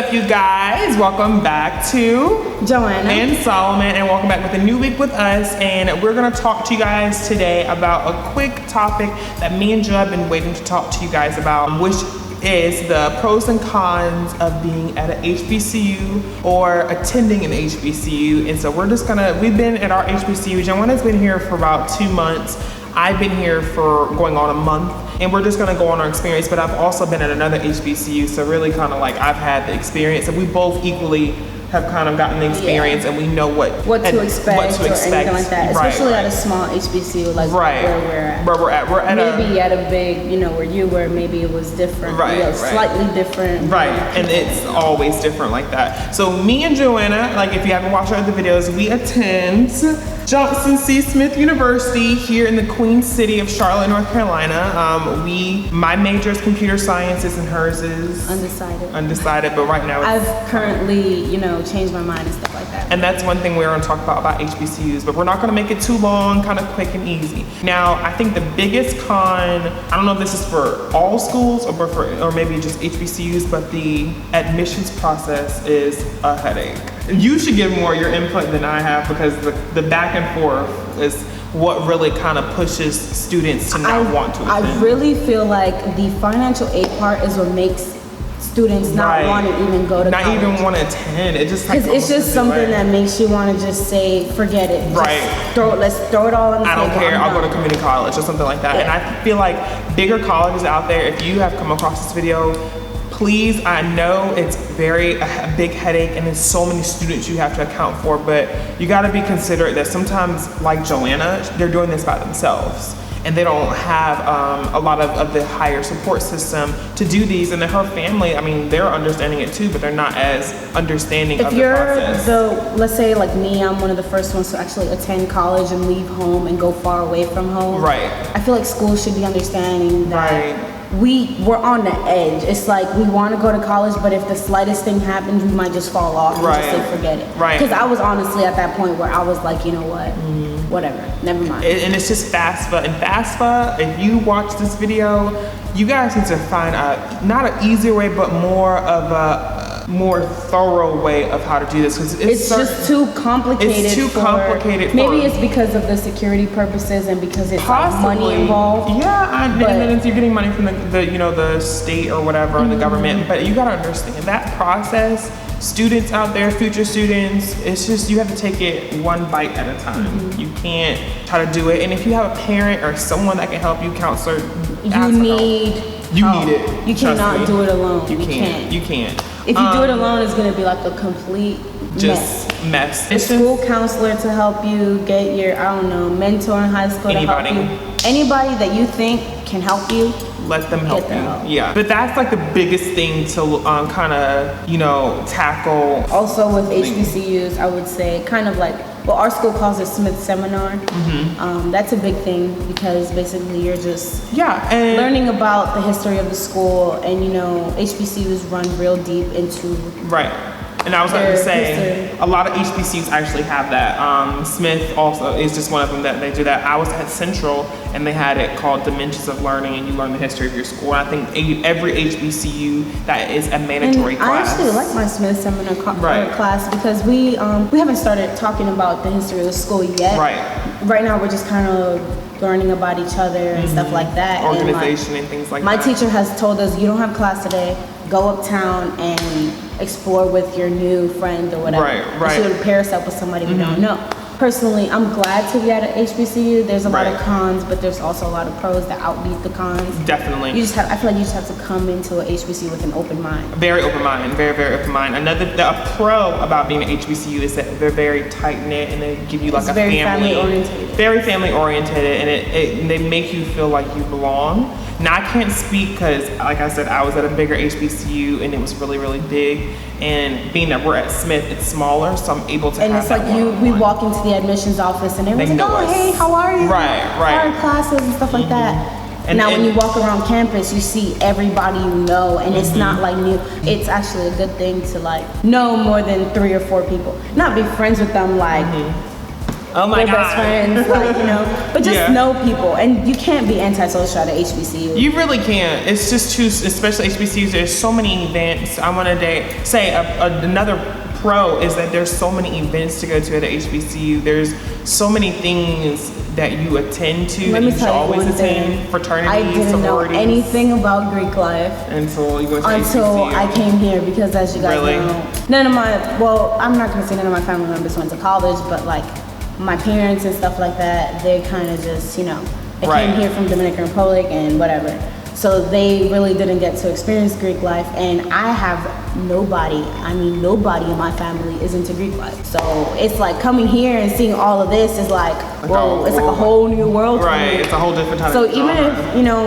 up, you guys? Welcome back to Joanna and Solomon, and welcome back with a new week with us. And we're gonna talk to you guys today about a quick topic that me and Joe have been waiting to talk to you guys about, which is the pros and cons of being at an HBCU or attending an HBCU. And so we've been at our HBCU. Joanna's been here for about 2 months. I've been here for going on a month, and we're just gonna go on our experience, but I've also been at another HBCU, so really kind of like I've had the experience, and we both equally have kind of gotten the experience, and we know what to expect or anything like that, especially at a small HBCU like where we're at. We're at maybe at a big, where you were, maybe it was different, slightly different. Right, and it's always different like that. So me and Joanna, like if you haven't watched our other videos, we attend Johnson C. Smith University here in the Queen City of Charlotte, North Carolina. My major is computer sciences and hers is undecided, but right now I've currently, changed my mind and stuff like that. And that's one thing we're going to talk about HBCUs, but we're not going to make it too long, kind of quick and easy. Now, I think the biggest con, I don't know if this is for all schools or maybe just HBCUs, but the admissions process is a headache. You should give more your input than I have, because the back and forth is what really kind of pushes students to not want to attend. I really feel like the financial aid part is what makes students not want to even go to college. Not even want to attend. It just because it's just something that makes you want to just say, forget it. Let's throw it all in the table. I don't care. I'll go to community college or something like that. Yeah. And I feel like bigger colleges out there, if you have come across this video, please, I know it's a big headache and there's so many students you have to account for, but you got to be considerate that sometimes, like Joanna, they're doing this by themselves. And they don't have a lot of the higher support system to do these. And then her family, I mean, they're understanding it too, but they're not as understanding of the process. Let's say like me, I'm one of the first ones to actually attend college and leave home and go far away from home. Right. I feel like schools should be understanding that we're on the edge. It's like we want to go to college, but if the slightest thing happens, we might just fall off and just say forget it. Right. Because I was honestly at that point where I was like, you know what, whatever, never mind. And it's just FAFSA. And FAFSA, if you watch this video, you guys need to find not an easier way, but more of a more thorough way of how to do this, because it's just too complicated. It's too complicated. Maybe it's because of the security purposes and because it's like money involved. Yeah, and then you're getting money from the state or whatever, or the government. But you gotta understand that process. Students out there, future students, it's just you have to take it one bite at a time. You can't try to do it. And if you have a parent or someone that can help you, counselor, you need it. You cannot do it alone. You can't. If you do it alone, it's gonna be like a complete mess. A school counselor to help you, get your, mentor in high school to help you. Anybody that you think can help you, let them help you. Yeah, but that's like the biggest thing to kind of tackle. Also with HBCUs, I would say kind of like, well, our school calls it Smith Seminar. That's a big thing, because basically you're just learning about the history of the school, and HBCUs run real deep into And I was going to say, a lot of HBCUs actually have that. Smith also is just one of them that they do that. I was at Central, and they had it called Dimensions of Learning, and you learn the history of your school. And I think every HBCU, that is a mandatory class. I actually like my Smith Seminar class, because we haven't started talking about the history of the school yet. Right now, we're just kind of learning about each other and stuff like that. Organization and things like that. My teacher has told us, you don't have class today, go uptown and explore with your new friend or whatever. She would pair us up with somebody we don't know. Personally, I'm glad to be at an HBCU. There's a lot of cons, but there's also a lot of pros that outbeat the cons. Definitely. I feel like you just have to come into an HBCU with an open mind. Very open mind, very, very open mind. A pro about being an HBCU is that they're very tight knit, and they give you like a family oriented. Very family oriented, and they make you feel like you belong. Now, I can't speak because, like I said, I was at a bigger HBCU and it was really, really big. And being that we're at Smith, it's smaller, so I'm able to have that. And it's like we walk into the admissions office and everyone's like, oh, hey, how are you? How are classes and stuff like that. And now when you walk around campus, you see everybody you know, and it's not like new. It's actually a good thing to like know more than 3 or 4 people. Not be friends with them like Oh my we're God. best friends, like, you know, but just know people. And you can't be antisocial at a HBCU. You really can't. It's just too, especially HBCUs, there's so many events. I want to say another pro is that there's so many events to go to at a HBCU. There's so many things that you attend to that you should always attend. Fraternities, I didn't know anything about Greek life until you went to until HBCU. I came here, because as you guys know, I'm not gonna say none of my family members went to college, but like my parents and stuff like that, they kind of just, you know, they came here from Dominican Republic and whatever. So they really didn't get to experience Greek life, and I have nobody in my family is into Greek life. So it's like coming here and seeing all of this is like, whoa, it's like a whole new world. Right, it's a whole different type of So even if, you know,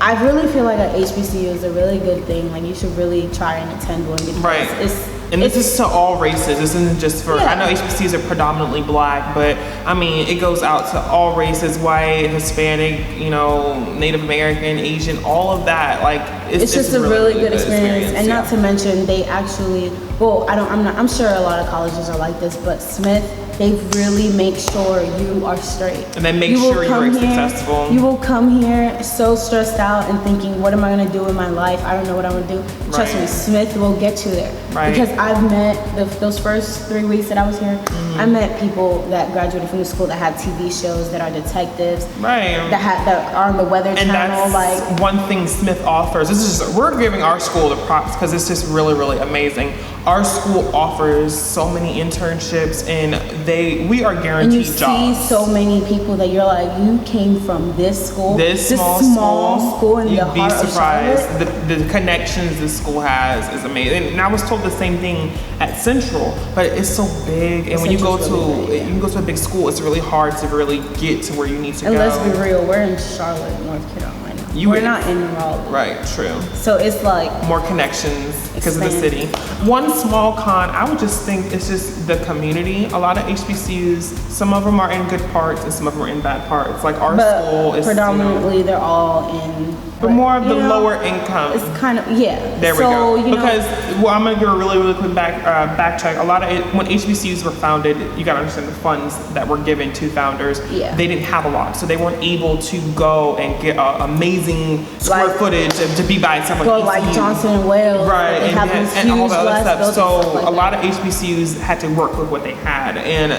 I really feel like a HBCU is a really good thing. Like you should really try and attend one, because and this is to all races. This isn't just for, I know HBCUs are predominantly black, but I mean, it goes out to all races, white, Hispanic, you know, Native American, Asian, all of that. Like, it's just a really good experience. And not to mention, they actually, I'm sure a lot of colleges are like this, but Smith, they really make sure you are straight. And they make sure you're successful. You will come here so stressed out and thinking, what am I gonna do in my life? I don't know what I'm gonna do. Trust me, Smith will get you there. Because I've met, those first 3 weeks that I was here, I met people that graduated from the school that had TV shows, that are detectives, that are on the Weather Channel. And that's one thing Smith offers. We're giving our school the props because it's just really, really amazing. Our school offers so many internships, and we are guaranteed jobs. And you see so many people that you're like, you came from this school, this small school in the heart of Charlotte. You'd be surprised. The connections this school has is amazing. And I was told the same thing at Central, but it's so big. And when you go to a big school, it's really hard to really get to where you need to go. And let's be real, we're in Charlotte, North Carolina. We're not in Raleigh. Right, true. So it's like more connections because of the city. One small con, I would just think, it's just the community. A lot of HBCUs, some of them are in good parts and some of them are in bad parts. Like our school is predominantly, they're all in. But more of the lower income. It's kind of, There we go. Because I'm gonna give a really, really quick backtrack. A lot of when HBCUs were founded, you gotta understand the funds that were given to founders. They didn't have a lot, so they weren't able to go and get amazing square footage to be by someone. Like Johnson and Wales, and all that other stuff. So a lot of HBCUs had to work with what they had, and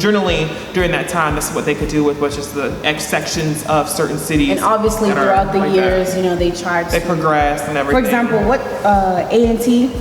generally during that time, this is what they could do with was just the X sections of certain cities. And obviously throughout the years, they tried to progressed and everything. For example, what A&T,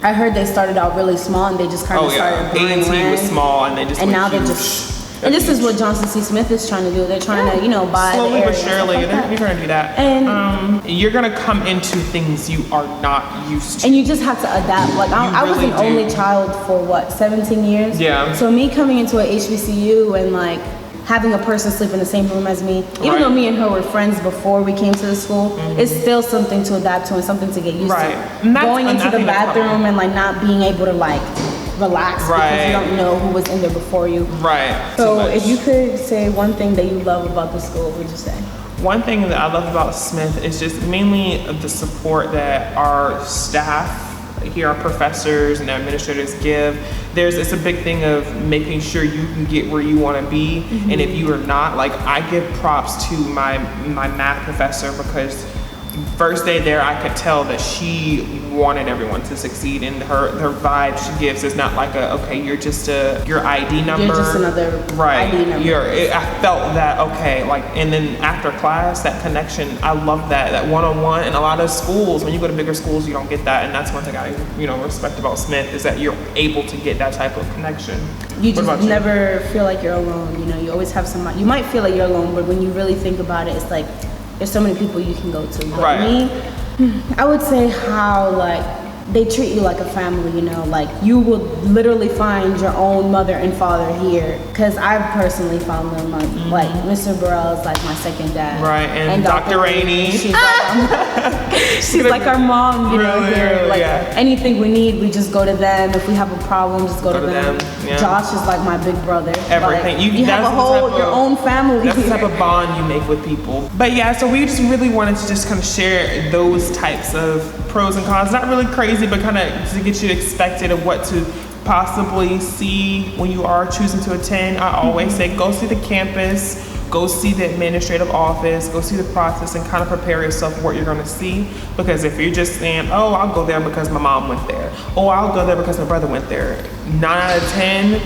I heard they started out really small and they just kind of started buying A&T was small and they just and now they're just. And this is what Johnson C. Smith is trying to do. They're trying to, buy slowly the but surely. They're trying to do that. And you're gonna come into things you are not used to. And you just have to adapt. Like I was an only child for 17 years. Yeah. So me coming into a HBCU and like having a person sleep in the same room as me, even though me and her were friends before we came to the school, it's still something to adapt to and something to get used to. Going into the bathroom and like not being able to like relax because you don't know who was in there before you. So if you could say one thing that you love about the school, what would you say? One thing that I love about Smith is just mainly the support that our staff here, our professors and administrators give. It's a big thing of making sure you can get where you want to be, and if you are not, like I give props to my math professor because first day there I could tell that she wanted everyone to succeed, and her vibe she gives is not like you're just your ID number. You're just another ID number. I felt that and then after class, that connection, I love that one-on-one. And a lot of schools, when you go to bigger schools, you don't get that, and that's one thing I respect about Smith is that you're able to get that type of connection. You just never feel like you're alone. You always have somebody. You might feel like you're alone, but when you really think about it, it's like there's so many people you can go to. But me, I would say how they treat you like a family, like you will literally find your own mother and father here. Cause I've personally found them like Mr. Burrell is like my second dad. And Dr. Rainey. She's like our mom, here. Anything we need, we just go to them. If we have a problem, just go to them. Josh is like my big brother. Everything. You have your own family. That's the type of bond you make with people. But so we just really wanted to just kind of share those types of pros and cons. Not really crazy, but kind of to get you expected of what to possibly see when you are choosing to attend. I always say go see the campus, go see the administrative office, go see the process, and kind of prepare yourself for what you're going to see. Because if you're just saying, oh, I'll go there because my mom went there, oh, I'll go there because my brother went there, 9 out of 10,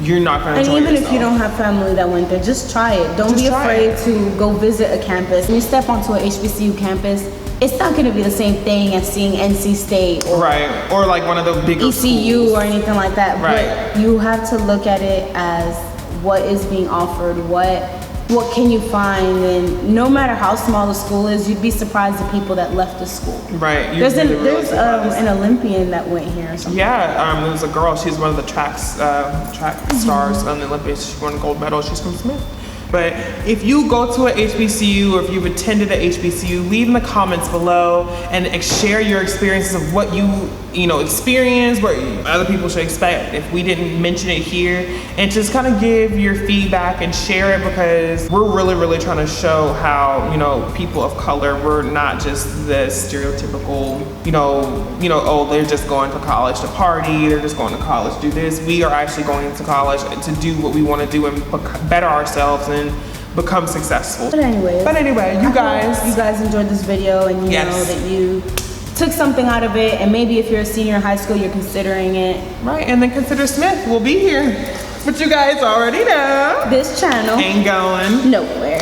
you're not going to enjoy yourself. And even if you don't have family that went there, just try it. Don't be afraid to go visit a campus. When you step onto an HBCU campus, it's not going to be the same thing as seeing NC State or or like one of the bigger ECU schools or anything like that. But you have to look at it as what is being offered, what can you find, and no matter how small the school is, you'd be surprised the people that left the school. There's an Olympian that went here or something. There was a girl, she's one of the track stars on the Olympics. She won a gold medal. She's from Smith. But if you go to an HBCU or if you've attended an HBCU, leave in the comments below and share your experiences of what you experienced, what other people should expect if we didn't mention it here, and just kind of give your feedback and share it, because we're really trying to show how people of color, we're not just the stereotypical oh, they're just going to college to party, they're just going to college to do this. We are actually going to college to do what we want to do and better ourselves and become successful. But anyway, you guys enjoyed this video, and you know that you took something out of it, and maybe if you're a senior in high school, you're considering it. And then consider Smith. We'll be here. But you guys already know this channel ain't going nowhere.